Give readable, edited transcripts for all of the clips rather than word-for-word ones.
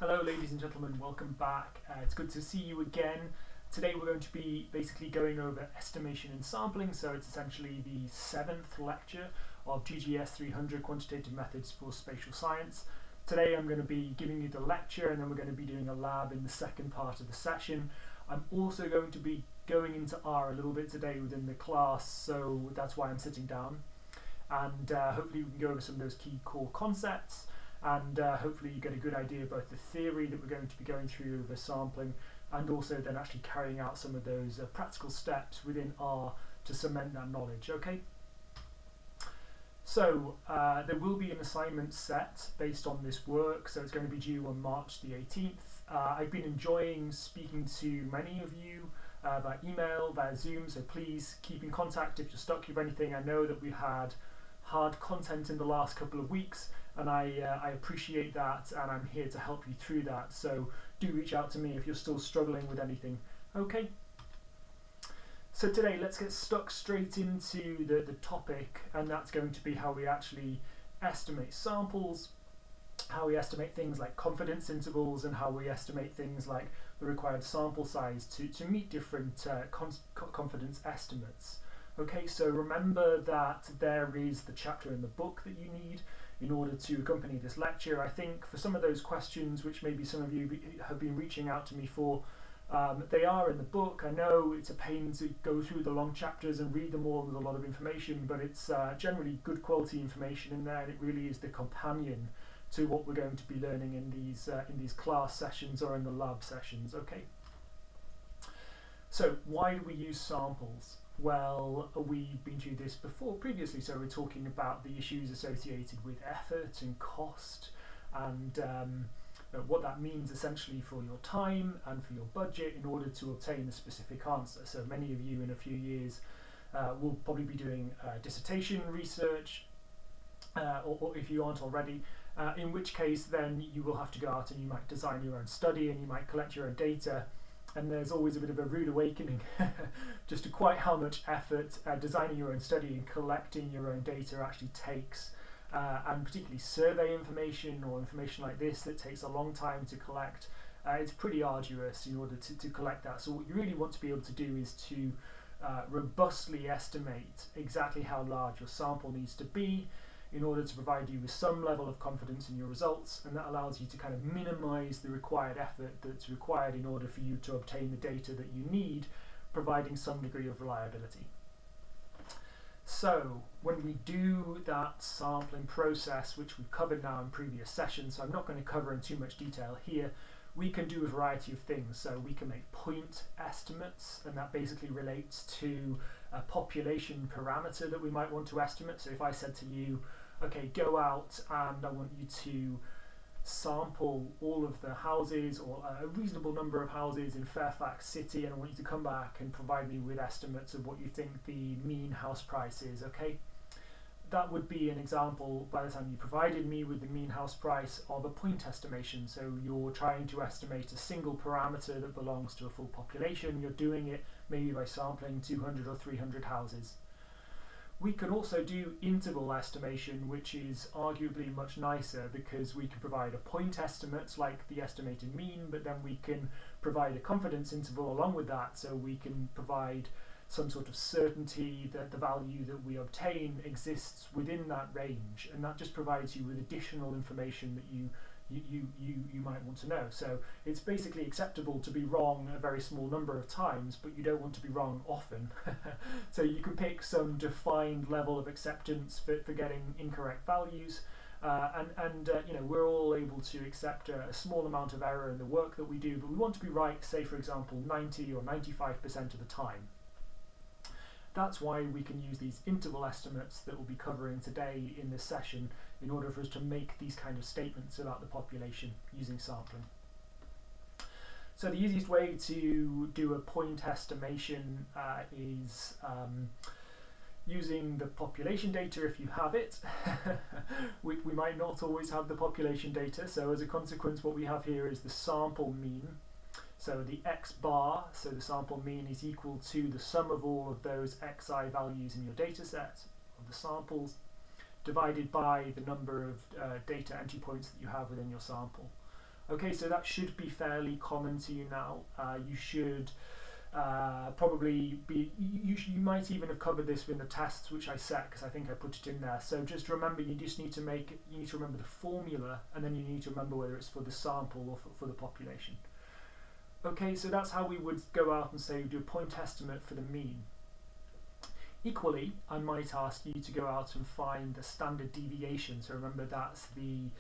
Hello ladies and gentlemen, welcome back. It's good to see you again. Today we're going to be basically going over estimation and sampling, so it's essentially the 7th lecture of GGS300 Quantitative Methods for Spatial Science. Today I'm going to be giving you the lecture and then we're going to be doing a lab in the second part of the session. I'm also going to be going into R a little bit today within the class, so that's why I'm sitting down. And hopefully we can go over some of those key core concepts. And hopefully you get a good idea of both the theory that we're going to be going through over sampling and also then actually carrying out some of those practical steps within R to cement that knowledge, okay? So there will be an assignment set based on this work, so it's going to be due on March the 18th. I've been enjoying speaking to many of you by email, via Zoom, so please keep in contact if you're stuck with anything. I know that we've had hard content in the last couple of weeks, and I appreciate that, and I'm here to help you through that, so do reach out to me if you're still struggling with anything. Okay, so today let's get stuck straight into the topic, and that's going to be how we actually estimate samples, how we estimate things like confidence intervals, and how we estimate things like the required sample size to meet different confidence estimates. Okay, so remember that there is the chapter in the book that you need in order to accompany this lecture. I think for some of those questions which maybe some of you have been reaching out to me for, they are in the book. I know it's a pain to go through the long chapters and read them all with a lot of information, but it's generally good quality information in there, and it really is the companion to what we're going to be learning in these class sessions or in the lab sessions. Okay. So why do we use samples? Well, we've been through this previously, so we're talking about the issues associated with effort and cost, and what that means essentially for your time and for your budget in order to obtain a specific answer. So many of you in a few years will probably be doing dissertation research, or if you aren't already, in which case then you will have to go out and you might design your own study and you might collect your own data. And there's always a bit of a rude awakening just to quite how much effort designing your own study and collecting your own data actually takes, and particularly survey information or information like this that takes a long time to collect. It's pretty arduous in order to collect that. So what you really want to be able to do is to robustly estimate exactly how large your sample needs to be in order to provide you with some level of confidence in your results, and that allows you to kind of minimize the required effort that's required in order for you to obtain the data that you need, providing some degree of reliability. So when we do that sampling process, which we've covered now in previous sessions, so I'm not going to cover in too much detail here, we can do a variety of things. So we can make point estimates, and that basically relates to a population parameter that we might want to estimate. So if I said to you, okay, go out and I want you to sample all of the houses, or a reasonable number of houses in Fairfax City, and I want you to come back and provide me with estimates of what you think the mean house price is, okay? That would be an example, by the time you provided me with the mean house price, of a point estimation. So you're trying to estimate a single parameter that belongs to a full population. You're doing it maybe by sampling 200 or 300 houses. We can also do interval estimation, which is arguably much nicer because we can provide a point estimate like the estimated mean, but then we can provide a confidence interval along with that, so we can provide some sort of certainty that the value that we obtain exists within that range, and that just provides you with additional information that you might want to know. So it's basically acceptable to be wrong a very small number of times, but you don't want to be wrong often. So you can pick some defined level of acceptance for getting incorrect values, and you know, we're all able to accept a small amount of error in the work that we do, but we want to be right, say for example 90 or 95% of the time. That's why we can use these interval estimates that we'll be covering today in this session in order for us to make these kind of statements about the population using sampling. So the easiest way to do a point estimation is using the population data if you have it. we might not always have the population data, so as a consequence what we have here is the sample mean. So the x bar, so the sample mean, is equal to the sum of all of those xi values in your data set of the samples divided by the number of data entry points that you have within your sample. Okay, so that should be fairly common to you now. You should probably be, you might even have covered this in the tests which I set, because I think I put it in there. So just remember, you just need to remember the formula, and then you need to remember whether it's for the sample or for the population. Okay, so that's how we would go out and say we do a point estimate for the mean. Equally, I might ask you to go out and find the standard deviation. So remember, that's the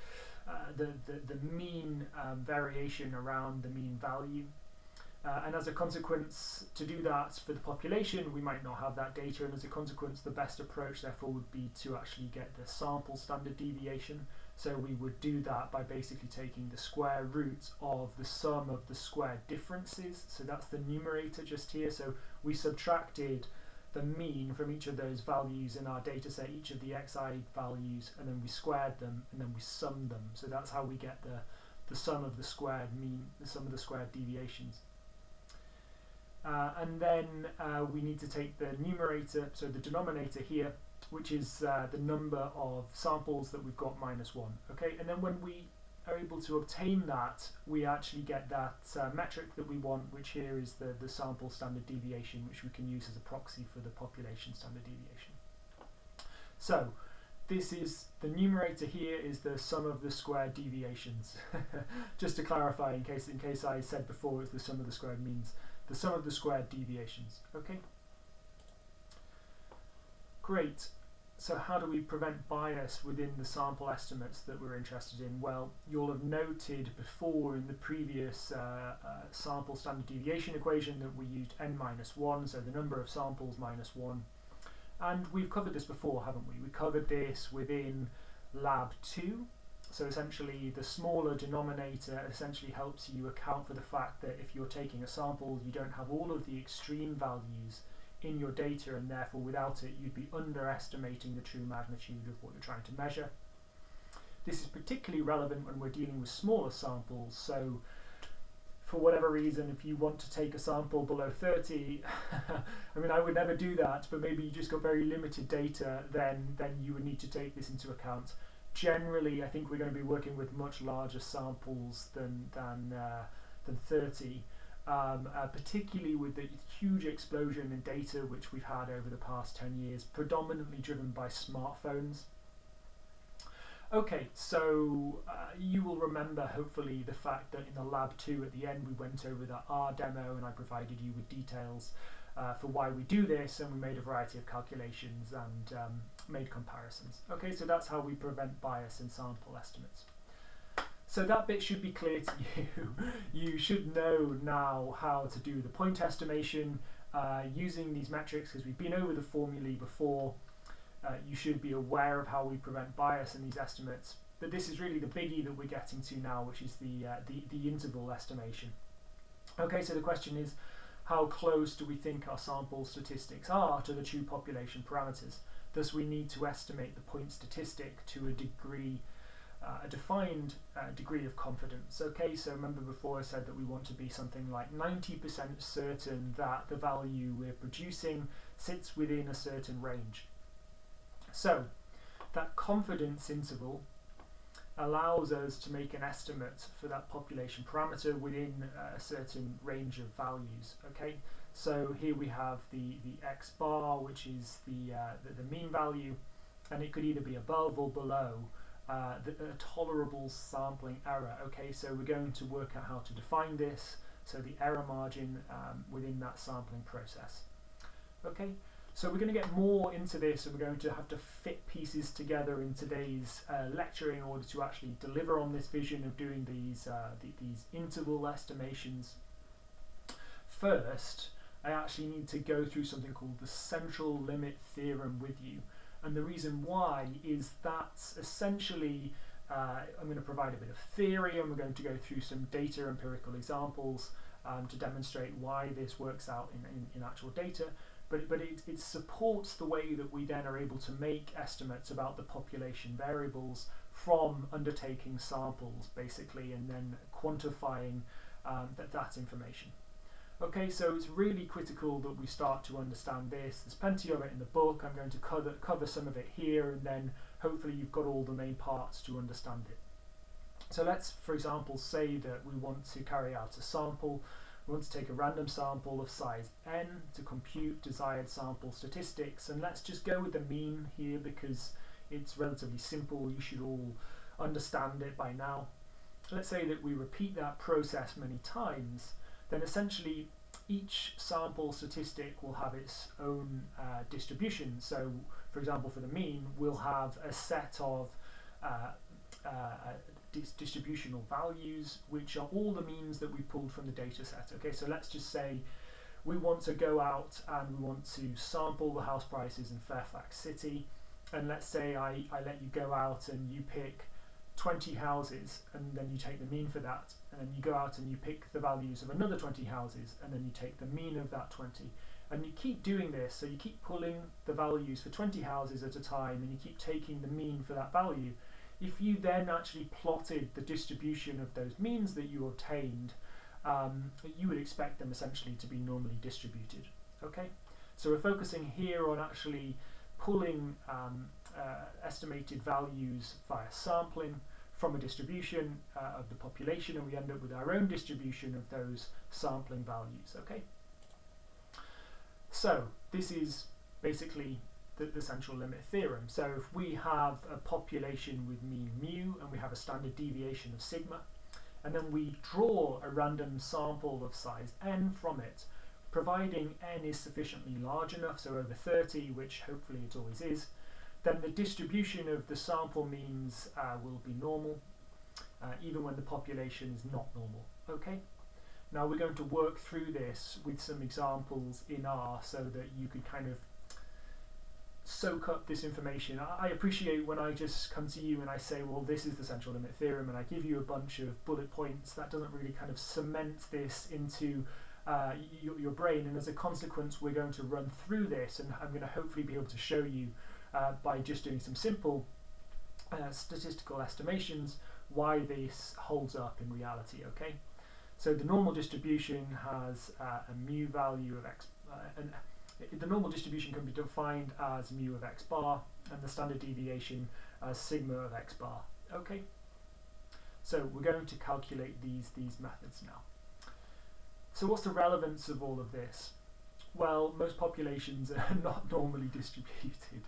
mean variation around the mean value. And as a consequence, to do that for the population, we might not have that data, and as a consequence, the best approach therefore would be to actually get the sample standard deviation. So we would do that by basically taking the square root of the sum of the square differences. So that's the numerator just here. So we subtracted the mean from each of those values in our data set, each of the xi values, and then we squared them, and then we summed them. So that's how we get the sum of the squared mean, the sum of the squared deviations. And then we need to take the numerator, so the denominator here, which is the number of samples that we've got minus 1. Okay, and then when we are able to obtain that, we actually get that metric that we want, which here is the sample standard deviation, which we can use as a proxy for the population standard deviation. So this is the numerator here is the sum of the squared deviations. Just to clarify, in case I said before it's the sum of the squared means, the sum of the squared deviations. Okay, great. So how do we prevent bias within the sample estimates that we're interested in? Well, you'll have noted before in the previous sample standard deviation equation that we used n-1, so the number of samples minus 1. And we've covered this before, haven't we? We covered this within lab 2. So essentially the smaller denominator essentially helps you account for the fact that if you're taking a sample, you don't have all of the extreme values in your data, and therefore without it you'd be underestimating the true magnitude of what you're trying to measure. This is particularly relevant when we're dealing with smaller samples. So for whatever reason, if you want to take a sample below 30, I mean, I would never do that, but maybe you just got very limited data, then you would need to take this into account. Generally, I think we're going to be working with much larger samples than 30, particularly with the huge explosion in data which we've had over the past 10 years, predominantly driven by smartphones. Okay, so you will remember hopefully the fact that in the lab 2 at the end we went over the R demo, and I provided you with details for why we do this, and we made a variety of calculations and made comparisons. Okay, so that's how we prevent bias in sample estimates. So that bit should be clear to you. You should know now how to do the point estimation using these metrics, because we've been over the formulae before. You should be aware of how we prevent bias in these estimates, but this is really the biggie that we're getting to now, which is the interval estimation. Okay, so the question is, how close do we think our sample statistics are to the true population parameters? Thus, we need to estimate the point statistic to a degree, a defined degree of confidence. Okay, so remember before I said that we want to be something like 90% certain that the value we're producing sits within a certain range. So that confidence interval allows us to make an estimate for that population parameter within a certain range of values. Okay, so here we have the x bar, which is the mean value, and it could either be above or below a tolerable sampling error. Okay, so we're going to work out how to define this, so the error margin within that sampling process. Okay, so we're going to get more into this, and we're going to have to fit pieces together in today's lecture in order to actually deliver on this vision of doing these interval estimations. First, I actually need to go through something called the central limit theorem with you. And the reason why is that essentially I'm going to provide a bit of theory, and we're going to go through some data empirical examples to demonstrate why this works out in actual data. But it supports the way that we then are able to make estimates about the population variables from undertaking samples, basically, and then quantifying that information. Okay, so it's really critical that we start to understand this. There's plenty of it in the book. I'm going to cover some of it here, and then hopefully you've got all the main parts to understand it. So let's, for example, say that we want to carry out a sample. We want to take a random sample of size n to compute desired sample statistics, and let's just go with the mean here because it's relatively simple. You should all understand it by now. Let's say that we repeat that process many times, then essentially each sample statistic will have its own distribution. So, for example, for the mean, we'll have a set of distributional values, which are all the means that we pulled from the data set. Okay, so let's just say we want to go out and we want to sample the house prices in Fairfax City, and let's say I let you go out and you pick 20 houses, and then you take the mean for that, and then you go out and you pick the values of another 20 houses, and then you take the mean of that 20, and you keep doing this. So you keep pulling the values for 20 houses at a time, and you keep taking the mean for that value. If you then actually plotted the distribution of those means that you obtained, you would expect them essentially to be normally distributed. Okay, so we're focusing here on actually pulling estimated values via sampling from a distribution of the population, and we end up with our own distribution of those sampling values. Okay, so this is basically the central limit theorem. So if we have a population with mean mu and we have a standard deviation of sigma, and then we draw a random sample of size n from it, providing n is sufficiently large enough, so over 30, which hopefully it always is, then the distribution of the sample means will be normal, even when the population is not normal. Okay. Now we're going to work through this with some examples in R so that you could kind of soak up this information. I appreciate when I just come to you and I say, well, this is the central limit theorem, and I give you a bunch of bullet points. That doesn't really kind of cement this into your brain, and as a consequence we're going to run through this, and I'm going to hopefully be able to show you by just doing some simple statistical estimations why this holds up in reality. Okay, so the normal distribution has a mu value of x, and the normal distribution can be defined as mu of x bar, and the standard deviation as sigma of x bar. Okay, so we're going to calculate these methods now. So what's the relevance of all of this? Well, most populations are not normally distributed.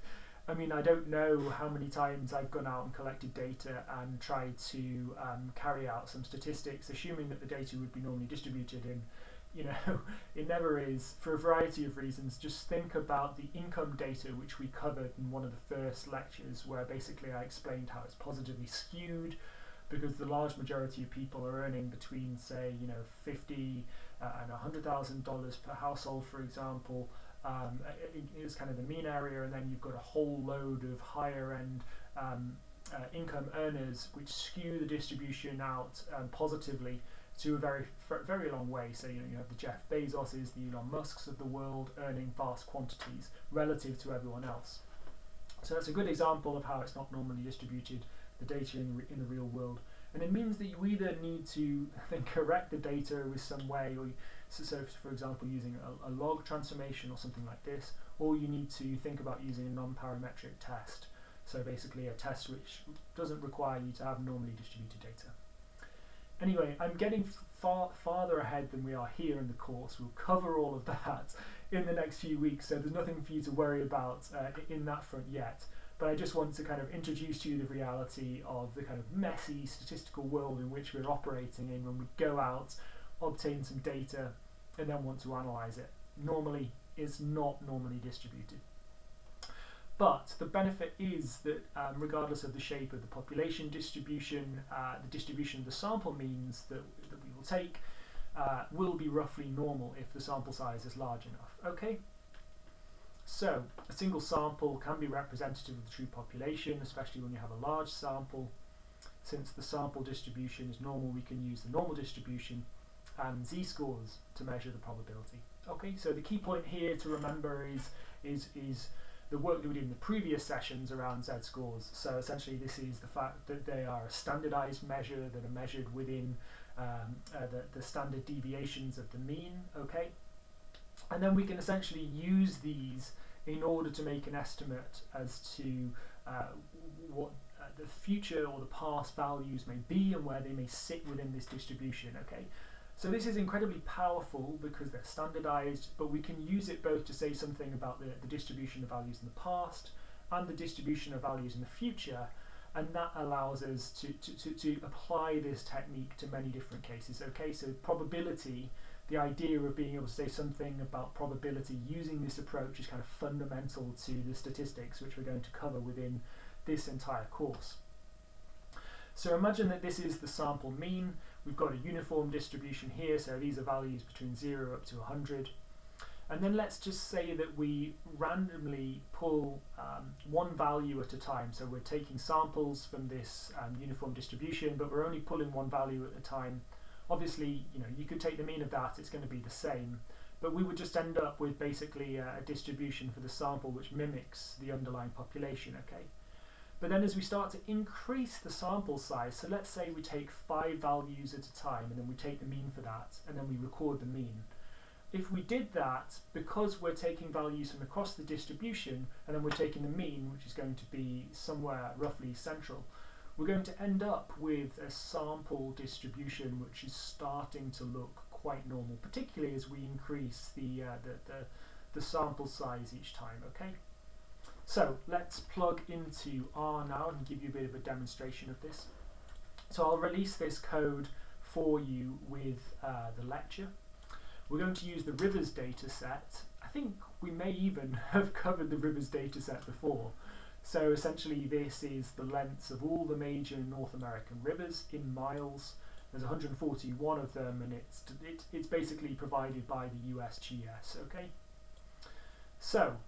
I mean, I don't know how many times I've gone out and collected data and tried to carry out some statistics, assuming that the data would be normally distributed, and you know, it never is, for a variety of reasons. Just think about the income data, which we covered in one of the first lectures, where basically I explained how it's positively skewed because the large majority of people are earning between, say, you know, $50,000 and $100,000 per household, for example. Is kind of the mean area, and then you've got a whole load of higher end income earners which skew the distribution out positively to a very long way. So you have the Jeff Bezoses, the Elon Musks of the world earning vast quantities relative to everyone else. So that's a good example of how it's not normally distributed, the data in the real world. And it means that you either need to then correct the data with some way, or so for example using a log transformation or something like this, or you need to think about using a non-parametric test. So basically a test which doesn't require you to have normally distributed data. Anyway, I'm getting farther ahead than we are here in the course. We'll cover all of that in the next few weeks, so there's nothing for you to worry about in that front yet. But I just want to kind of introduce to you the reality of the kind of messy statistical world in which we're operating in when we go out, obtain some data, and then want to analyze it. Normally, it's not normally distributed. But the benefit is that regardless of the shape of the population distribution, the distribution of the sample means that we will take will be roughly normal if the sample size is large enough. Okay? So a single sample can be representative of the true population, especially when you have a large sample. Since the sample distribution is normal, we can use the normal distribution and z-scores to measure the probability. Okay, so the key point here to remember is the work that we did in the previous sessions around z-scores. So essentially this is the fact that they are a standardized measure that are measured within the standard deviations of the mean. Okay, and then we can essentially use these in order to make an estimate as to what the future or the past values may be and where they may sit within this distribution. Okay, so this is incredibly powerful because they're standardized, but we can use it both to say something about the distribution of values in the past and the distribution of values in the future, and that allows us to apply this technique to many different cases. Okay, so probability, the idea of being able to say something about probability using this approach is kind of fundamental to the statistics, which we're going to cover within this entire course. So imagine that this is the sample mean. We've got a uniform distribution here, so these are values between 0 up to 100. And then let's just say that we randomly pull one value at a time. So we're taking samples from this uniform distribution, but we're only pulling one value at a time. Obviously, you could take the mean of that, it's going to be the same. But we would just end up with basically a distribution for the sample which mimics the underlying population, okay? But then as we start to increase the sample size, so let's say we take 5 values at a time, and then we take the mean for that, and then we record the mean. If we did that, because we're taking values from across the distribution, and then we're taking the mean, which is going to be somewhere roughly central, we're going to end up with a sample distribution which is starting to look quite normal, particularly as we increase the sample size each time, okay? So let's plug into R now and give you a bit of a demonstration of this. So I'll release this code for you with the lecture. We're going to use the rivers data set. I think we may even have covered the rivers data set before. So essentially this is the lengths of all the major North American rivers in miles. There's 141 of them, and it's basically provided by the USGS, okay? So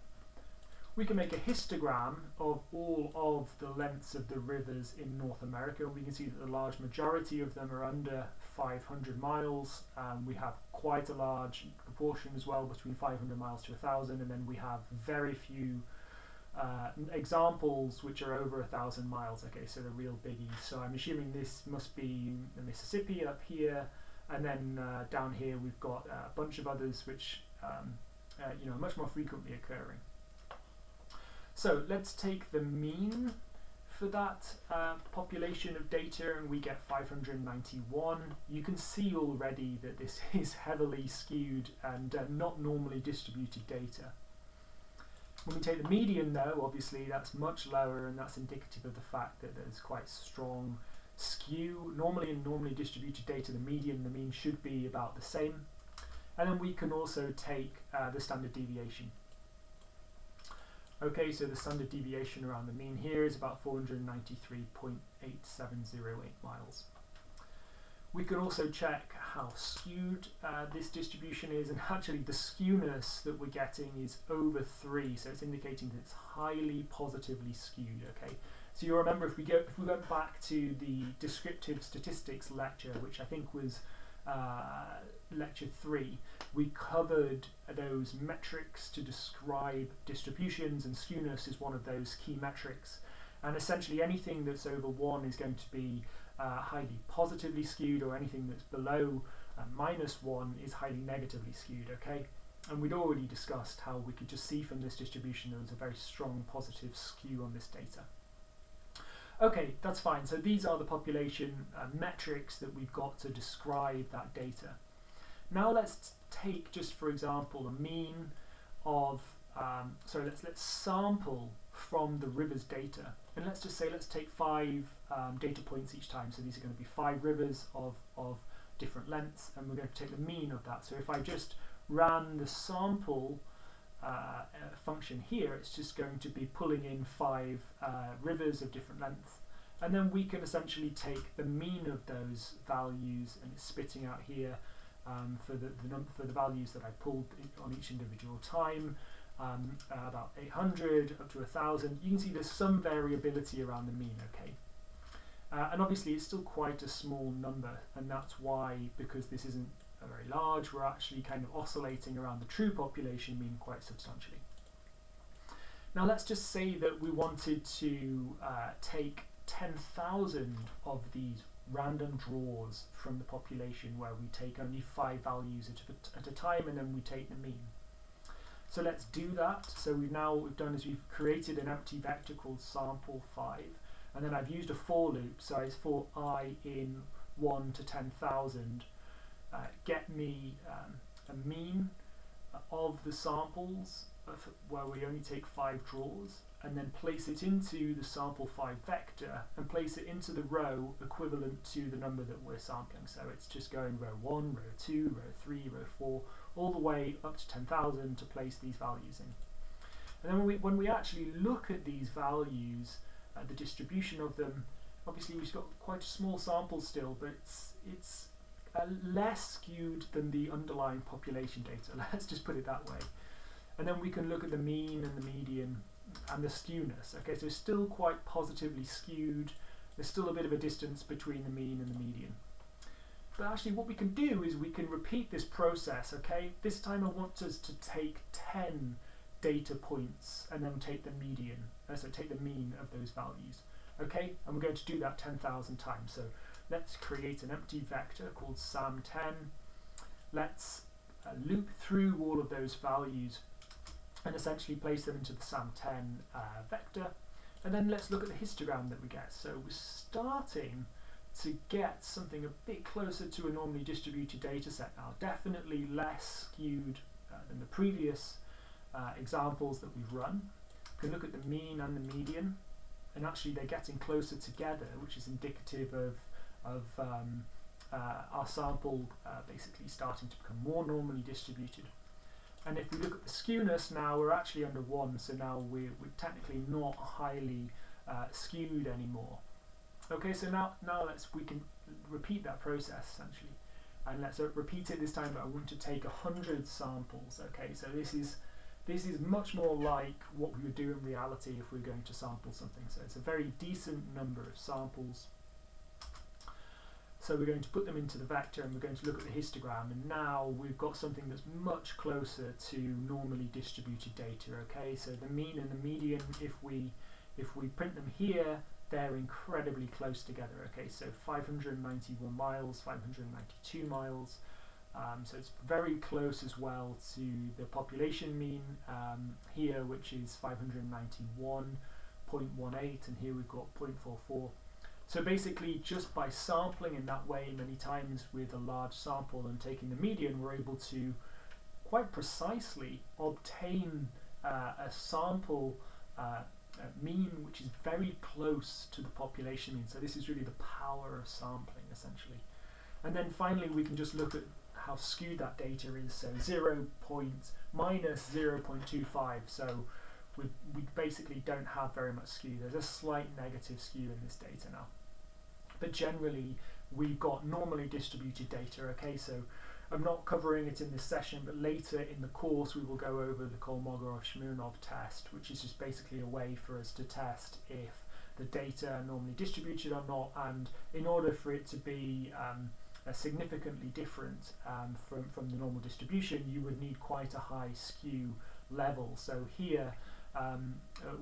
we can make a histogram of all of the lengths of the rivers in North America. We can see that the large majority of them are under 500 miles. We have quite a large proportion as well, between 500 miles to 1,000, and then we have very few examples which are over 1,000 miles. Okay, so the real biggies. So I'm assuming this must be the Mississippi up here, and then down here we've got a bunch of others which are much more frequently occurring. So let's take the mean for that population of data, and we get 591. You can see already that this is heavily skewed and not normally distributed data. When we take the median though, obviously that's much lower, and that's indicative of the fact that there's quite strong skew. Normally in normally distributed data, the median and the mean should be about the same. And then we can also take the standard deviation. Okay, so the standard deviation around the mean here is about 493.8708 miles. We can also check how skewed this distribution is, and actually the skewness that we're getting is over 3, so it's indicating that it's highly positively skewed. Okay, so you'll remember if we went back to the descriptive statistics lecture, which I think was lecture 3, we covered those metrics to describe distributions, and skewness is one of those key metrics. And essentially anything that's over 1 is going to be highly positively skewed, or anything that's below -1 is highly negatively skewed, okay? And we'd already discussed how we could just see from this distribution there was a very strong positive skew on this data. Okay, that's fine. So these are the population metrics that we've got to describe that data. Now let's take, just for example, a mean of, let's sample from the rivers data. And let's just say, let's take 5 data points each time. So these are going to be 5 rivers of different lengths, and we're going to take the mean of that. So if I just ran the sample function here, it's just going to be pulling in 5 rivers of different lengths, and then we can essentially take the mean of those values, and it's spitting out here for the values that I pulled on each individual time, about 800 up to 1,000. You can see there's some variability around the mean, okay? And obviously it's still quite a small number, and that's why, because this isn't very large, we're actually kind of oscillating around the true population mean quite substantially. Now let's just say that we wanted to take 10,000 of these random draws from the population, where we take only 5 values at a time, and then we take the mean. So let's do that. So what we've done is we've created an empty vector called sample5, and then I've used a for loop, so it's for I in 1 to 10,000, get me a mean of the samples where we only take 5 draws, and then place it into the sample 5 vector and place it into the row equivalent to the number that we're sampling. So it's just going row 1, row 2, row 3, row 4, all the way up to 10,000 to place these values in. And then when we actually look at these values, the distribution of them, obviously we've got quite a small sample still, but it's less skewed than the underlying population data, let's just put it that way. And then we can look at the mean and the median and the skewness. Okay, so it's still quite positively skewed. There's still a bit of a distance between the mean and the median. But actually what we can do is we can repeat this process, okay? This time I want us to take 10 data points and then take the median, so take the mean of those values, okay? And we're going to do that 10,000 times. So let's create an empty vector called SAM10. Let's loop through all of those values and essentially place them into the SAM10 vector. And then let's look at the histogram that we get. So we're starting to get something a bit closer to a normally distributed data set now. Definitely less skewed than the previous examples that we've run. We can look at the mean and the median, and actually they're getting closer together, which is indicative of our sample basically starting to become more normally distributed. And if we look at the skewness now, we're actually under 1, so now we're technically not highly skewed anymore. Okay, so now we can repeat that process essentially, and let's repeat it this time. But I want to take 100 samples. Okay, so this is much more like what we would do in reality if we were going to sample something. So it's a very decent number of samples. So we're going to put them into the vector and we're going to look at the histogram, and now we've got something that's much closer to normally distributed data. Okay, so the mean and the median, if we print them here, they're incredibly close together. Okay, so 591 miles, 592 miles, so it's very close as well to the population mean here, which is 591.18, and here we've got 0.44. So basically, just by sampling in that way many times with a large sample and taking the median, we're able to quite precisely obtain a sample mean which is very close to the population mean. So this is really the power of sampling, essentially. And then finally, we can just look at how skewed that data is. So minus 0.25. So we basically don't have very much skew. There's a slight negative skew in this data now. But generally, we've got normally distributed data. Okay, so I'm not covering it in this session, but later in the course we will go over the Kolmogorov-Smirnov test, which is just basically a way for us to test if the data are normally distributed or not, and in order for it to be significantly different from the normal distribution, you would need quite a high skew level. So here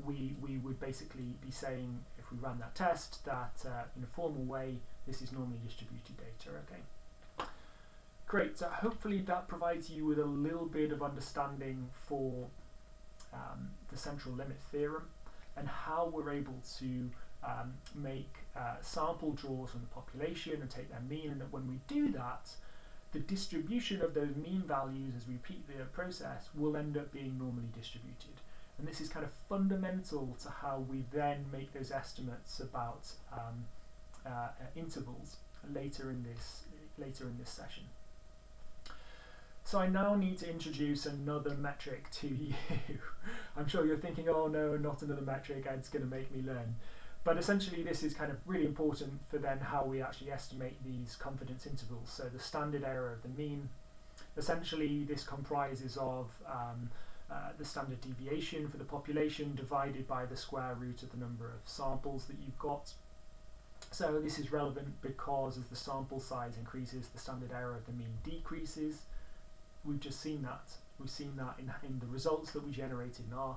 we would basically be saying, if we ran that test, that in a formal way this is normally distributed data. Okay, great. So hopefully that provides you with a little bit of understanding for the central limit theorem and how we're able to make sample draws from the population and take their mean, and that when we do that, the distribution of those mean values as we repeat the process will end up being normally distributed. And this is kind of fundamental to how we then make those estimates about intervals later in this session. So I now need to introduce another metric to you. I'm sure you're thinking, oh no, not another metric, Ed's going to make me learn. But essentially this is kind of really important for then how we actually estimate these confidence intervals. So the standard error of the mean, essentially this comprises of the standard deviation for the population divided by the square root of the number of samples that you've got. So this is relevant because as the sample size increases, the standard error of the mean decreases. We've just seen that. We've seen that in the results that we generated in R.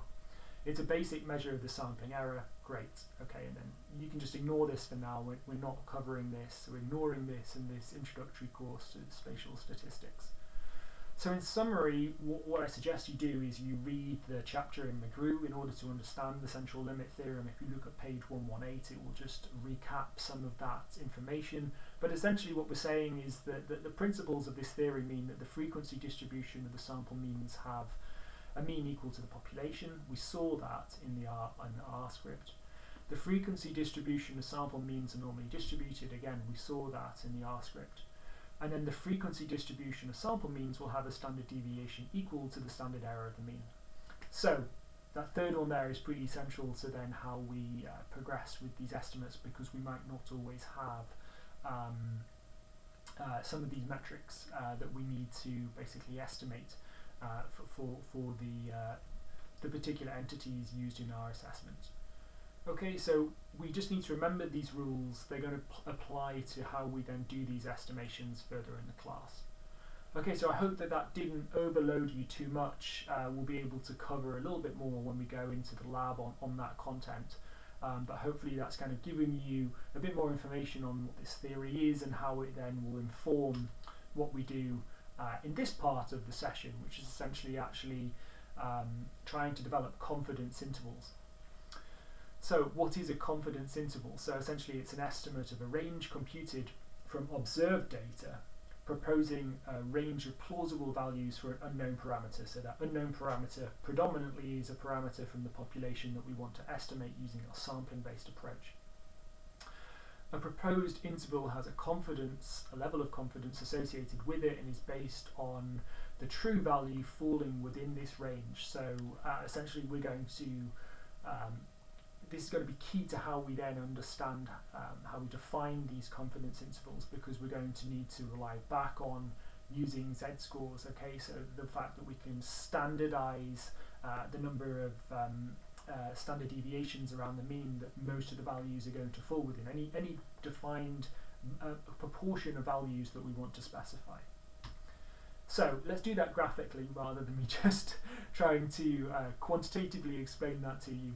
It's a basic measure of the sampling error. Great. Okay, and then you can just ignore this for now. We're not covering this. We're ignoring this in this introductory course to spatial statistics. So in summary, what I suggest you do is you read the chapter in McGrew in order to understand the central limit theorem. If you look at page 118, it will just recap some of that information. But essentially what we're saying is that the principles of this theory mean that the frequency distribution of the sample means have a mean equal to the population. We saw that in the R script. The frequency distribution of sample means are normally distributed. Again, we saw that in the R script. And then the frequency distribution of sample means will have a standard deviation equal to the standard error of the mean. So that third one there is pretty essential to then how we progress with these estimates, because we might not always have some of these metrics that we need to basically estimate for the particular entities used in our assessment. Okay, so we just need to remember these rules. They're going to apply to how we then do these estimations further in the class. Okay, so I hope that that didn't overload you too much. We'll be able to cover a little bit more when we go into the lab on that content. But hopefully that's kind of giving you a bit more information on what this theory is and how it then will inform what we do in this part of the session, which is essentially actually trying to develop confidence intervals. So what is a confidence interval? So essentially it's an estimate of a range computed from observed data, proposing a range of plausible values for an unknown parameter. So that unknown parameter predominantly is a parameter from the population that we want to estimate using our sampling-based approach. A proposed interval has a level of confidence associated with it, and is based on the true value falling within this range. So essentially we're going to this is going to be key to how we then understand how we define these confidence intervals, because we're going to need to rely back on using z-scores. Okay, so the fact that we can standardize the number of standard deviations around the mean that most of the values are going to fall within, any defined proportion of values that we want to specify. So let's do that graphically rather than me just trying to quantitatively explain that to you.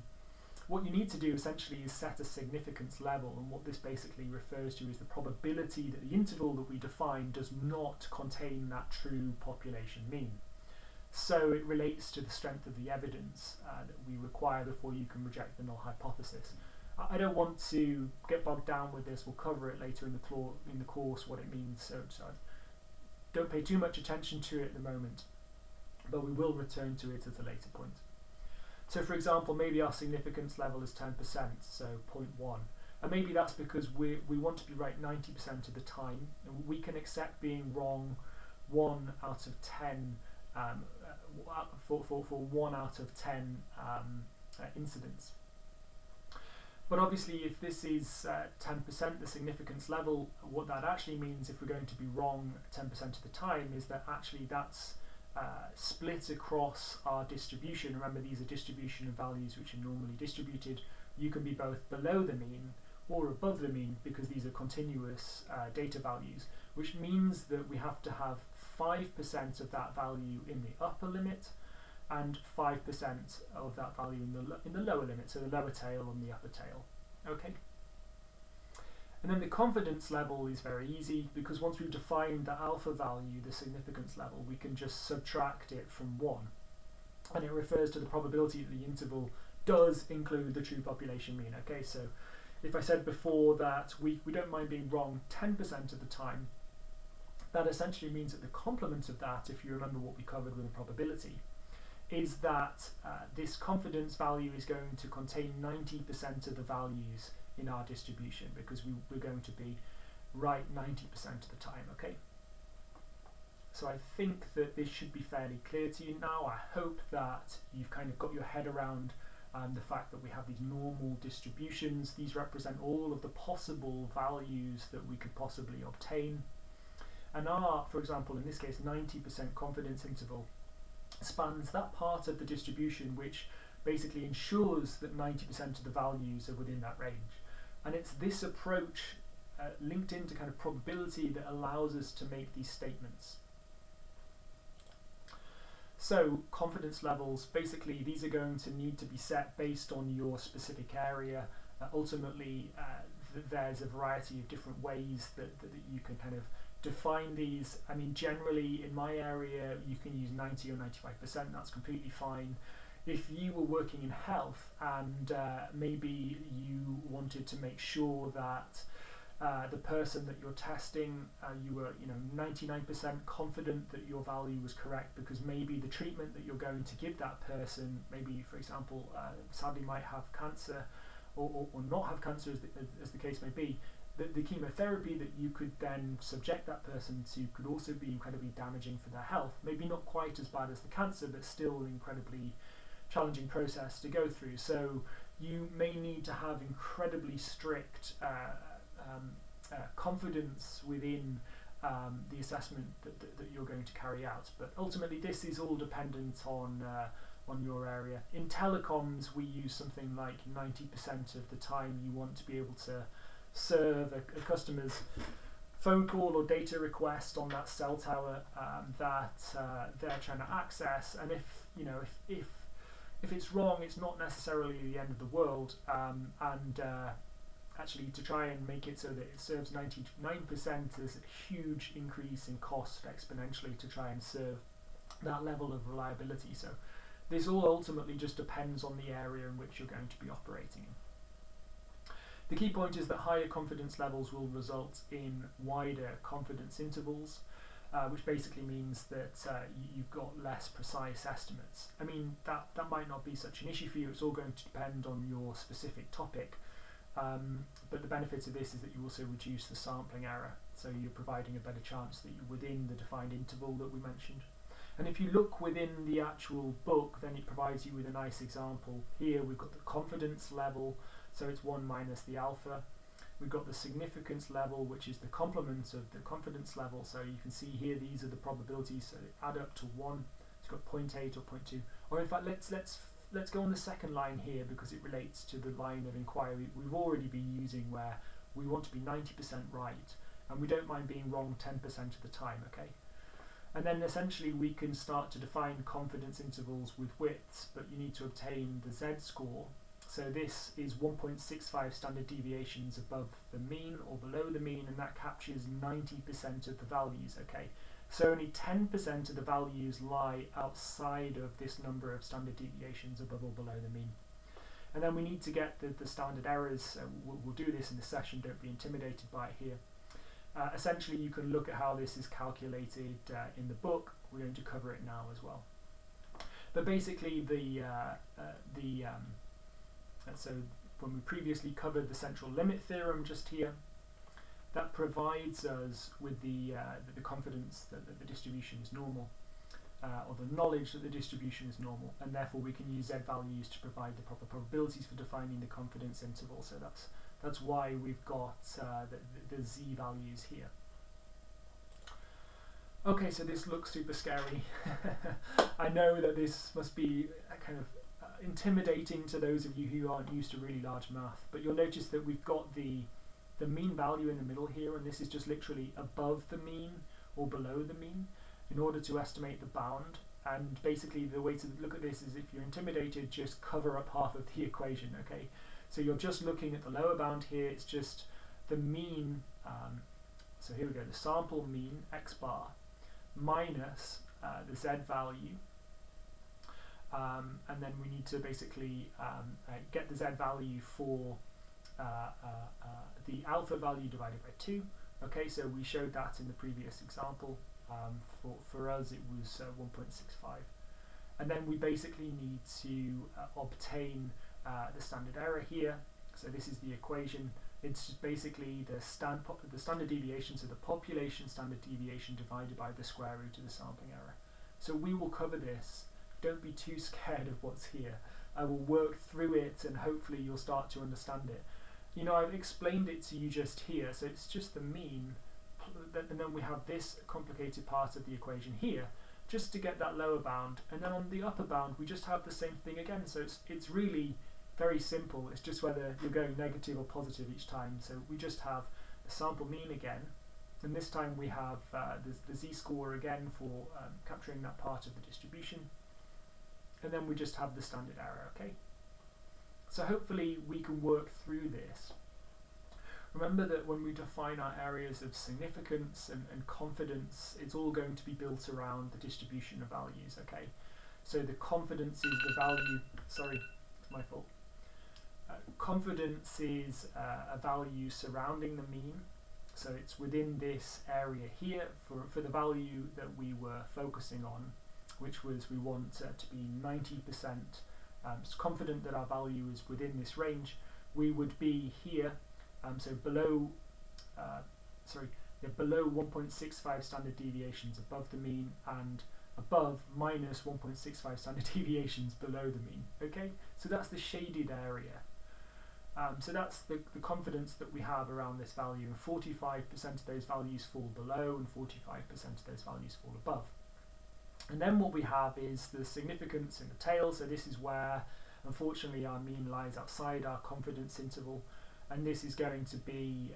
What you need to do essentially is set a significance level, and what this basically refers to is the probability that the interval that we define does not contain that true population mean. So it relates to the strength of the evidence that we require before you can reject the null hypothesis. I don't want to get bogged down with this. We'll cover it later in the course what it means, so don't pay too much attention to it at the moment, but we will return to it at a later point. So for example, maybe our significance level is 10%, so 0.1. And maybe that's because we want to be right 90% of the time, and we can accept being wrong 1 out of 10 for 1 out of 10 incidents. But obviously if this is 10%, the significance level, what that actually means if we're going to be wrong 10% of the time is that actually that's split across our distribution. Remember, these are distribution of values which are normally distributed. You can be both below the mean or above the mean, because these are continuous data values, which means that we have to have 5% of that value in the upper limit and 5% of that value in the lower limit, so the lower tail and the upper tail. Okay. And then the confidence level is very easy, because once we've defined the alpha value, the significance level, we can just subtract it from 1. And it refers to the probability that the interval does include the true population mean. Okay, so if I said before that we don't mind being wrong 10% of the time, that essentially means that the complement of that, if you remember what we covered with a probability, is that this confidence value is going to contain 90% of the values in our distribution, because we're going to be right 90% of the time. Okay, so I think that this should be fairly clear to you now. I hope that you've kind of got your head around the fact that we have these normal distributions. These represent all of the possible values that we could possibly obtain, and our, for example, in this case 90% confidence interval spans that part of the distribution which basically ensures that 90% of the values are within that range. And it's this approach linked into kind of probability that allows us to make these statements. So confidence levels, basically these are going to need to be set based on your specific area. Ultimately there's a variety of different ways that you can kind of define these. I mean, generally in my area you can use 90 or 95%, that's completely fine. If you were working in health and maybe you wanted to make sure that the person that you're testing, you were 99% confident that your value was correct, because maybe the treatment that you're going to give that person, maybe for example sadly might have cancer or not have cancer as the case may be, the chemotherapy that you could then subject that person to could also be incredibly damaging for their health. Maybe not quite as bad as the cancer, but still an incredibly challenging process to go through. So you may need to have incredibly strict confidence within the assessment that you're going to carry out. But ultimately this is all dependent on your area. In telecoms we use something like 90% of the time you want to be able to serve a customer's phone call or data request on that cell tower that they're trying to access, and if it's wrong, it's not necessarily the end of the world, and actually to try and make it so that it serves 99% is a huge increase in cost exponentially to try and serve that level of reliability. So this all ultimately just depends on the area in which you're going to be operating in. The key point is that higher confidence levels will result in wider confidence intervals, which basically means that you've got less precise estimates. I mean, that might not be such an issue for you. It's all going to depend on your specific topic. But the benefit of this is that you also reduce the sampling error, so you're providing a better chance that you're within the defined interval that we mentioned. And if you look within the actual book, then it provides you with a nice example. Here we've got the confidence level, so it's 1 minus the alpha. We've got the significance level, which is the complement of the confidence level. So you can see here these are the probabilities, so they add up to 1. It's got 0.8 or 0.2. Or in fact, let's go on the second line here, because it relates to the line of inquiry we've already been using, where we want to be 90% right, and we don't mind being wrong 10% of the time, okay? And then essentially we can start to define confidence intervals with widths, but you need to obtain the z-score. So this is 1.65 standard deviations above the mean or below the mean, and that captures 90% of the values, okay? So only 10% of the values lie outside of this number of standard deviations above or below the mean. And then we need to get the standard errors. So we'll do this in the session, don't be intimidated by it here. Essentially you can look at how this is calculated in the book. We're going to cover it now as well. But basically so when we previously covered the central limit theorem just here, that provides us with the confidence that the distribution is normal, or the knowledge that the distribution is normal, and therefore we can use z values to provide the proper probabilities for defining the confidence interval. So that's why we've got the z values here. Okay, so this looks super scary. I know that this must be kind of intimidating to those of you who aren't used to really large math, but you'll notice that we've got the mean value in the middle here, and this is just literally above the mean or below the mean in order to estimate the bound. And basically the way to look at this is, if you're intimidated, just cover up half of the equation, okay? So you're just looking at the lower bound here, it's just the mean, so here we go, the sample mean x bar minus the z value, and then we need to basically get the z value for the alpha value divided by 2. Okay, so we showed that in the previous example. For us it was 1.65. And then we basically need to obtain the standard error here. So this is the equation. It's just basically the standard deviation, so the population standard deviation divided by the square root of the sampling error. So we will cover this. Don't be too scared of what's here. I will work through it and hopefully you'll start to understand it. You know, I've explained it to you just here, so it's just the mean, and then we have this complicated part of the equation here, just to get that lower bound, and then on the upper bound we just have the same thing again. So it's really very simple. It's just whether you're going negative or positive each time. So we just have the sample mean again, and this time we have the z-score again for capturing that part of the distribution, and then we just have the standard error, okay? So hopefully we can work through this. Remember that when we define our areas of significance and confidence, it's all going to be built around the distribution of values, okay? So the confidence is the value, sorry, it's my fault. Confidence is a value surrounding the mean, so it's within this area here for the value that we were focusing on, which was we want to be 90% confident that our value is within this range. We would be here, so below, below 1.65 standard deviations above the mean and above minus 1.65 standard deviations below the mean. Okay, so that's the shaded area. So that's the confidence that we have around this value, and 45% of those values fall below and 45% of those values fall above. And then what we have is the significance in the tail, so this is where unfortunately our mean lies outside our confidence interval, and this is going to be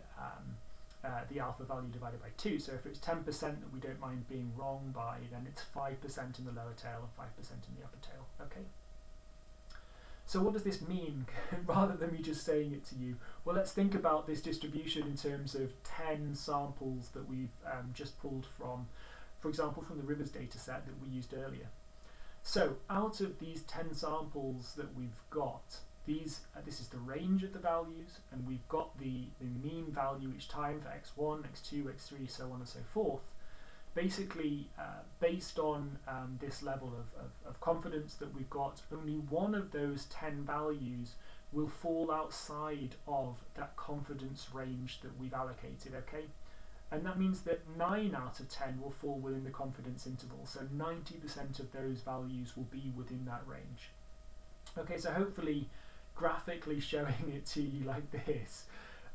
the alpha value divided by 2. So if it's 10% that we don't mind being wrong by, then it's 5% in the lower tail and 5% in the upper tail. Okay. So what does this mean? Rather than me just saying it to you, well, let's think about this distribution in terms of 10 samples that we've just pulled from, for example, from the Rivers data set that we used earlier. So out of these 10 samples that we've got, this is the range of the values, and we've got the mean value each time for x1, x2, x3, so on and so forth. Basically, based on this level of confidence that we've got, only one of those 10 values will fall outside of that confidence range that we've allocated, okay? And that means that 9 out of 10 will fall within the confidence interval, so 90% of those values will be within that range. Okay, so hopefully graphically showing it to you like this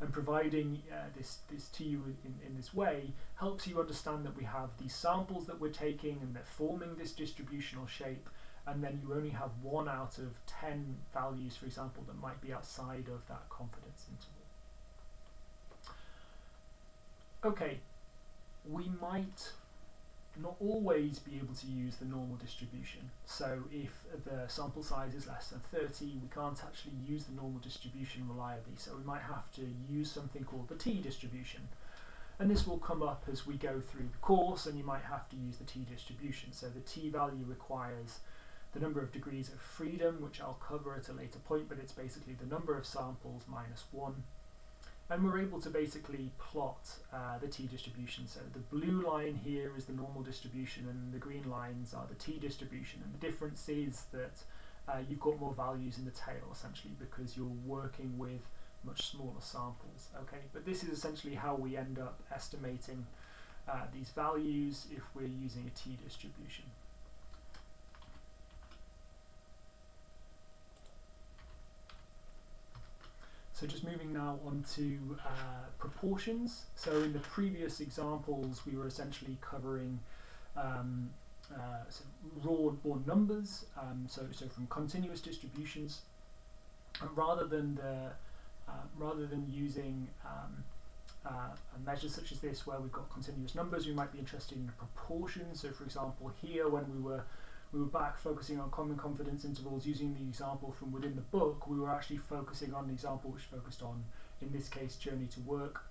and providing this to you in this way helps you understand that we have these samples that we're taking and they're forming this distributional shape, and then you only have 1 out of 10 values, for example, that might be outside of that confidence interval. Okay, we might not always be able to use the normal distribution. So if the sample size is less than 30, we can't actually use the normal distribution reliably. So we might have to use something called the t-distribution. And this will come up as we go through the course, and you might have to use the t-distribution. So the t-value requires the number of degrees of freedom, which I'll cover at a later point, but it's basically the number of samples minus 1. And we're able to basically plot the t-distribution. So the blue line here is the normal distribution, and the green lines are the t-distribution. And the difference is that you've got more values in the tail, essentially, because you're working with much smaller samples. Okay, but this is essentially how we end up estimating these values if we're using a t-distribution. So just moving now on to proportions. So in the previous examples, we were essentially covering raw numbers, so from continuous distributions. And rather than using a measure such as this, where we've got continuous numbers, we might be interested in proportions. So for example, here when we were back focusing on common confidence intervals using the example from within the book, we were actually focusing on the example which focused on, in this case, journey to work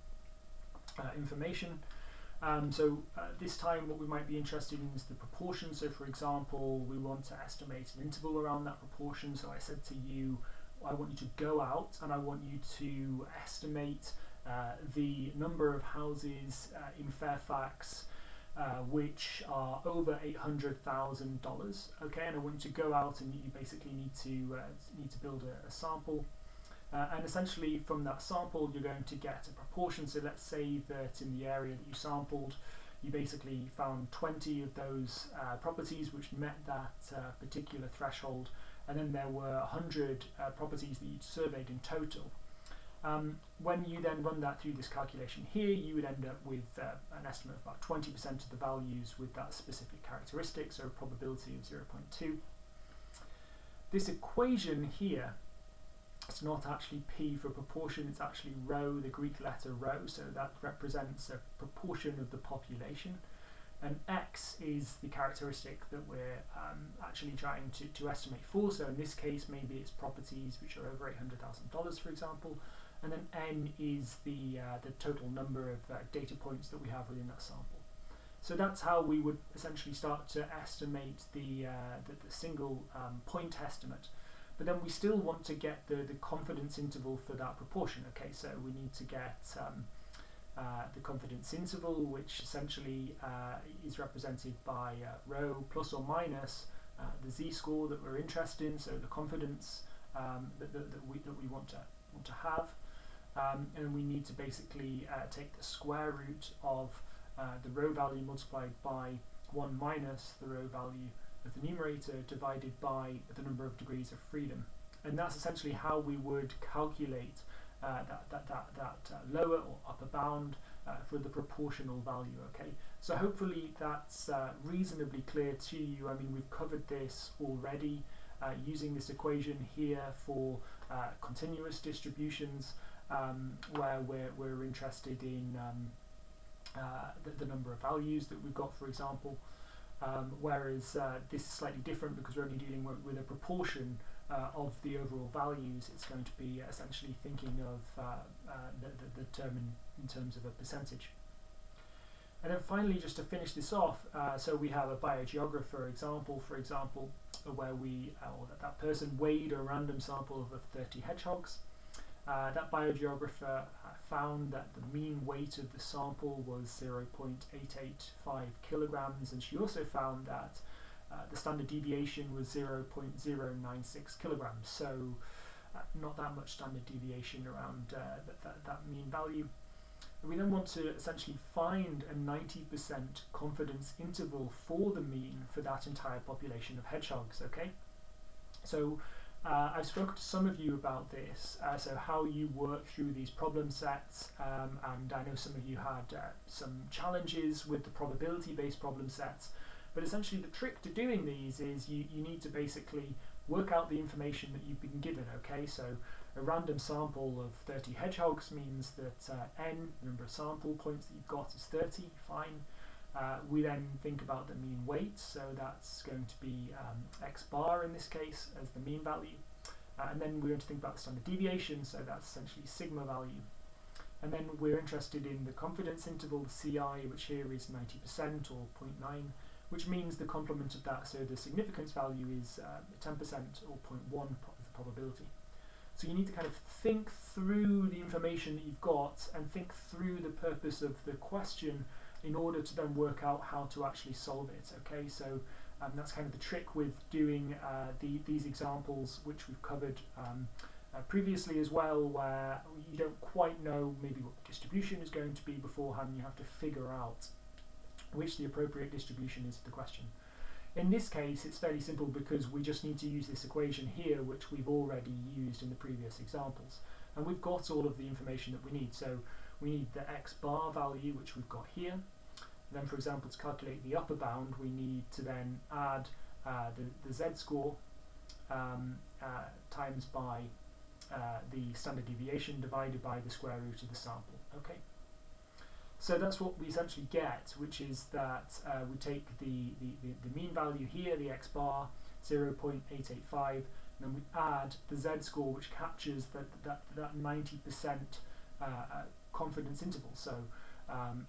information. This time what we might be interested in is the proportion. So for example, we want to estimate an interval around that proportion. So I said to you, I want you to go out and I want you to estimate the number of houses in Fairfax which are over $800,000, okay, and I want you to go out and you basically need to build a sample, and essentially from that sample you're going to get a proportion. So let's say that in the area that you sampled, you basically found 20 of those properties which met that particular threshold, and then there were 100 properties that you'd surveyed in total. When you then run that through this calculation here, you would end up with an estimate of about 20% of the values with that specific characteristic, so a probability of 0.2. This equation here, it's not actually p for proportion, it's actually rho, the Greek letter rho, so that represents a proportion of the population. And x is the characteristic that we're actually trying to estimate for. So in this case, maybe it's properties which are over $800,000, for example. and then n is the total number of data points that we have within that sample. So that's how we would essentially start to estimate the single point estimate. But then we still want to get the confidence interval for that proportion. Okay, so we need to get the confidence interval, which essentially is represented by rho plus or minus the z-score that we're interested in, so the confidence that we want to have, and we need to basically take the square root of the rho value multiplied by 1 minus the rho value of the numerator divided by the number of degrees of freedom, and that's essentially how we would calculate that lower or upper bound for the proportional value. Okay, so hopefully that's reasonably clear to you. I mean, we've covered this already using this equation here for continuous distributions, where we're interested in the number of values that we've got, for example, whereas this is slightly different because we're only dealing with a proportion of the overall values. It's going to be essentially thinking of the term in terms of a percentage. And then finally, just to finish this off, so we have a biogeographer example, for example, where that person weighed a random sample of 30 hedgehogs. That biogeographer found that the mean weight of the sample was 0.885 kilograms, and she also found that the standard deviation was 0.096 kilograms, so not that much standard deviation around that mean value. We then want to essentially find a 90% confidence interval for the mean for that entire population of hedgehogs. Okay, so I've spoken to some of you about this, so how you work through these problem sets, and I know some of you had some challenges with the probability-based problem sets, but essentially the trick to doing these is you need to basically work out the information that you've been given. Okay, so a random sample of 30 hedgehogs means that n, number of sample points that you've got, is 30, fine. We then think about the mean weight, so that's going to be x bar in this case as the mean value, and then we're going to think about the standard deviation, so that's essentially sigma value, and then we're interested in the confidence interval, the CI, which here is 90% or 0.9, which means the complement of that, so the significance value is 10% or 0.1 of the probability. So you need to kind of think through the information that you've got and think through the purpose of the question in order to then work out how to actually solve it. Okay, so that's kind of the trick with doing these examples, which we've covered previously as well, where you don't quite know maybe what the distribution is going to be beforehand. You have to figure out which the appropriate distribution is for the question. In this case, it's fairly simple because we just need to use this equation here, which we've already used in the previous examples. And we've got all of the information that we need. So we need the x bar value, which we've got here. And then, for example, to calculate the upper bound, we need to then add the z-score times by the standard deviation divided by the square root of the sample. Okay. So that's what we essentially get, which is that we take the mean value here, the x bar, 0.885, and then we add the z-score, which captures that 90% confidence interval. So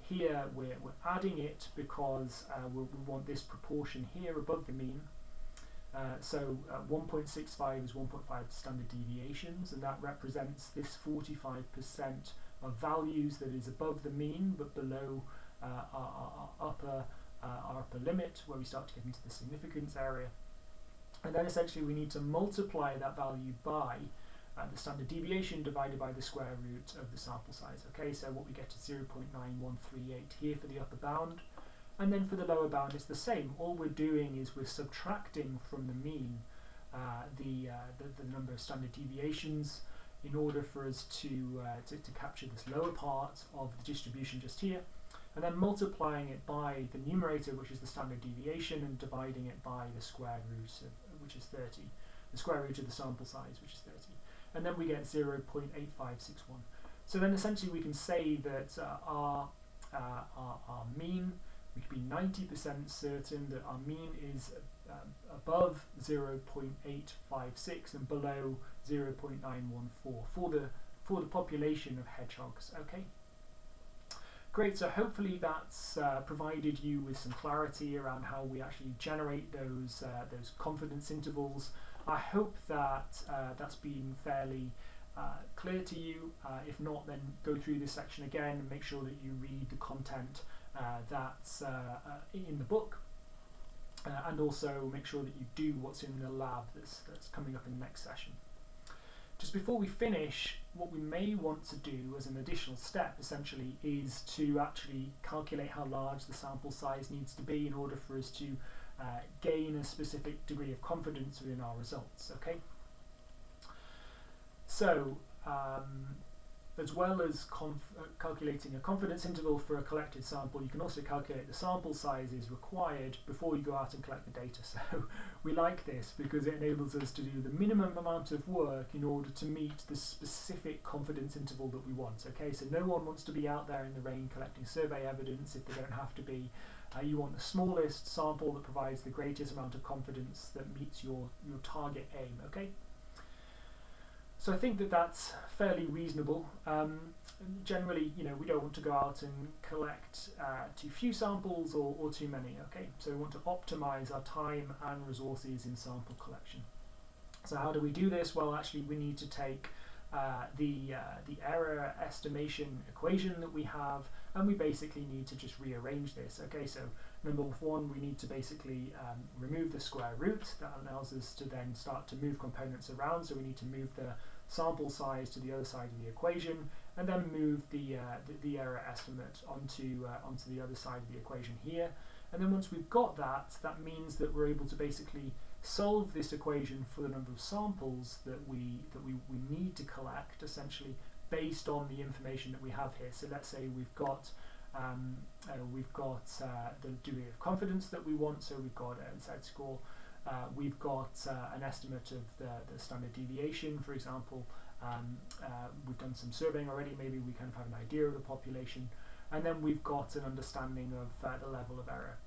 here we're adding it because we want this proportion here above the mean. So 1.65 is 1.5 standard deviations, and that represents this 45% of values that is above the mean but below our upper limit, where we start to get into the significance area. And then essentially we need to multiply that value by the standard deviation divided by the square root of the sample size. Okay, so what we get is 0.9138 here for the upper bound, and then for the lower bound it's the same. All we're doing is we're subtracting from the mean the number of standard deviations in order for us to capture this lower part of the distribution just here, and then multiplying it by the numerator, which is the standard deviation, and dividing it by the square root, which is 30, the square root of the sample size, which is 30, and then we get 0.8561. So then essentially we can say that our mean, we can be 90% certain that our mean is above 0.856 and below 0.914 for the for the population of hedgehogs. Okay. Great, so hopefully that's provided you with some clarity around how we actually generate those confidence intervals. I hope that that's been fairly clear to you. If not, then go through this section again and make sure that you read the content that's in the book, and also make sure that you do what's in the lab that's coming up in the next session. Just before we finish, what we may want to do as an additional step essentially is to actually calculate how large the sample size needs to be in order for us to gain a specific degree of confidence within our results. Okay. So as well as calculating a confidence interval for a collected sample, you can also calculate the sample sizes required before you go out and collect the data. So we like this because it enables us to do the minimum amount of work in order to meet the specific confidence interval that we want. Okay, so no one wants to be out there in the rain collecting survey evidence if they don't have to be. You want the smallest sample that provides the greatest amount of confidence that meets your target aim. Okay. So I think that that's fairly reasonable. Generally, we don't want to go out and collect too few samples or too many. Okay, so we want to optimize our time and resources in sample collection. So how do we do this? Well, actually, we need to take the error estimation equation that we have, and we basically need to just rearrange this. Okay, so number one, we need to basically remove the square root. That allows us to then start to move components around. So we need to move the sample size to the other side of the equation, and then move the error estimate onto the other side of the equation here. And then once we've got that, that means that we're able to basically solve this equation for the number of samples that we need to collect, essentially based on the information that we have here. So let's say we've got the degree of confidence that we want. So we've got a z-score. We've got an estimate of the standard deviation, for example. We've done some surveying already. Maybe we kind of have an idea of the population, and then we've got an understanding of the level of error.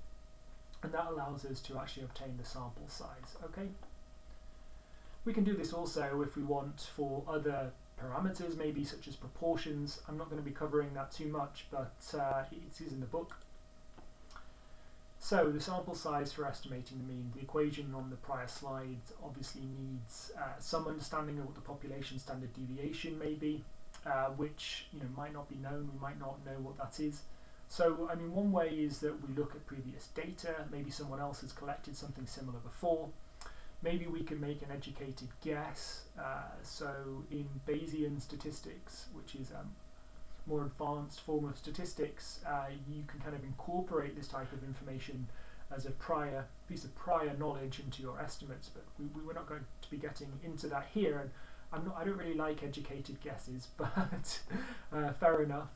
And that allows us to actually obtain the sample size. Okay. We can do this also if we want for other parameters, maybe such as proportions. I'm not going to be covering that too much, but it is in the book. So the sample size for estimating the mean, the equation on the prior slide obviously needs some understanding of what the population standard deviation may be, which might not be known. We might not know what that is. So, I mean, one way is that we look at previous data. Maybe someone else has collected something similar before. Maybe we can make an educated guess. So in Bayesian Statistics, which is a more advanced form of statistics, you can kind of incorporate this type of information as a piece of prior knowledge into your estimates. But we're not going to be getting into that here. And I don't really like educated guesses, but fair enough.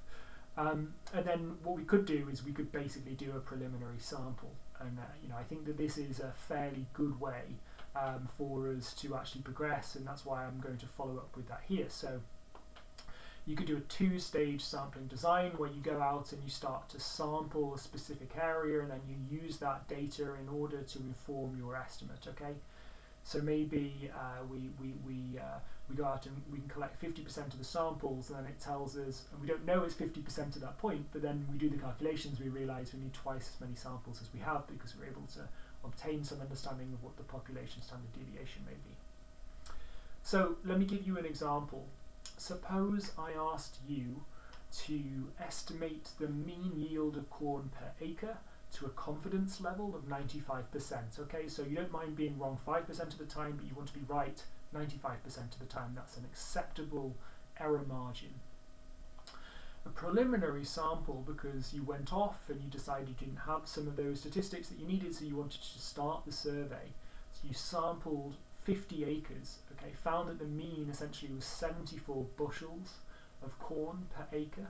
And then what we could do is we could basically do a preliminary sample, and I think that this is a fairly good way for us to actually progress, and that's why I'm going to follow up with that here. So you could do a two-stage sampling design where you go out and you start to sample a specific area, and then you use that data in order to inform your estimate. Okay. So maybe we go out and we can collect 50% of the samples, and then it tells us, and we don't know it's 50% at that point, but then we do the calculations, we realize we need twice as many samples as we have because we're able to obtain some understanding of what the population standard deviation may be. So let me give you an example. Suppose I asked you to estimate the mean yield of corn per acre to a confidence level of 95%. Okay, so you don't mind being wrong 5% of the time, but you want to be right 95% of the time. That's an acceptable error margin. A preliminary sample, because you went off and you decided you didn't have some of those statistics that you needed, so you wanted to start the survey. So you sampled 50 acres, okay, found that the mean essentially was 74 bushels of corn per acre,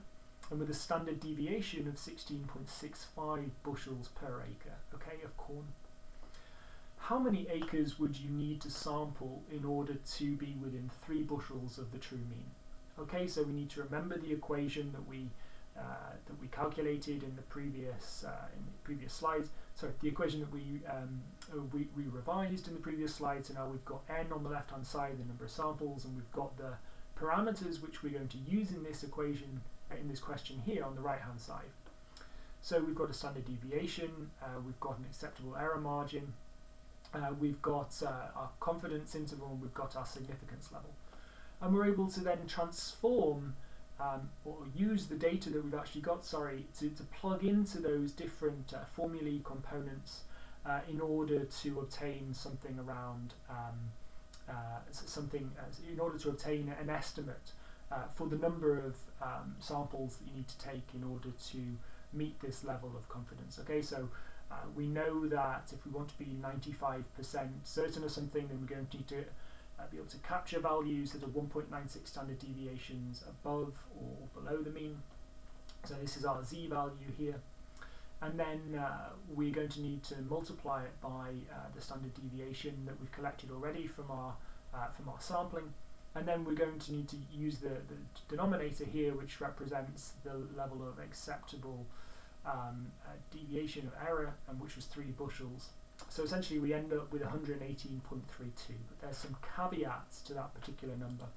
and with a standard deviation of 16.65 bushels per acre, okay, of corn. How many acres would you need to sample in order to be within 3 bushels of the true mean? Okay, so we need to remember the equation that we calculated in the previous slides. So the equation that we revised in the previous slides. So now we've got n on the left-hand side, the number of samples, and we've got the parameters which we're going to use in this equation, in this question here on the right hand side. So we've got a standard deviation, we've got an acceptable error margin, we've got our confidence interval, and we've got our significance level. And we're able to then transform or use the data that we've actually got, to plug into those different formulae components in order to obtain something around in order to obtain an estimate for the number of samples that you need to take in order to meet this level of confidence. Okay, so we know that if we want to be 95% certain of something, then we're going to need to be able to capture values that are 1.96 standard deviations above or below the mean. So this is our z value here. And then we're going to need to multiply it by the standard deviation that we've collected already from our sampling. And then we're going to need to use the denominator here, which represents the level of acceptable deviation of error, and which was 3 bushels. So essentially we end up with 118.32, but there's some caveats to that particular number.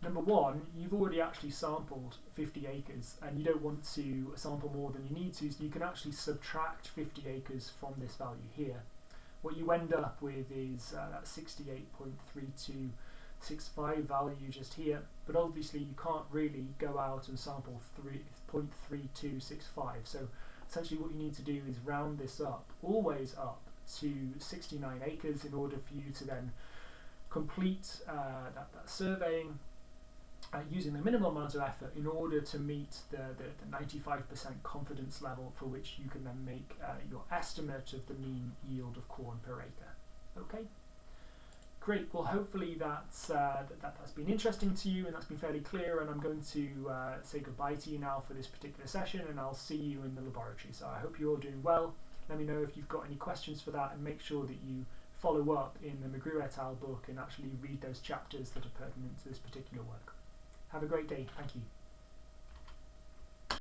Number one, you've already actually sampled 50 acres and you don't want to sample more than you need to, so you can actually subtract 50 acres from this value here. What you end up with is that 68.3265 value just here, but obviously you can't really go out and sample 0.3265. So essentially what you need to do is round this up, always up, to 69 acres in order for you to then complete that surveying using the minimal amount of effort in order to meet the 95% confidence level for which you can then make your estimate of the mean yield of corn per acre. Okay, great. Well, hopefully that's been interesting to you and that's been fairly clear, and I'm going to say goodbye to you now for this particular session, and I'll see you in the laboratory. So I hope you're all doing well. Let me know if you've got any questions for that, and make sure that you follow up in the McGrew et al. Book and actually read those chapters that are pertinent to this particular work. Have a great day. Thank you.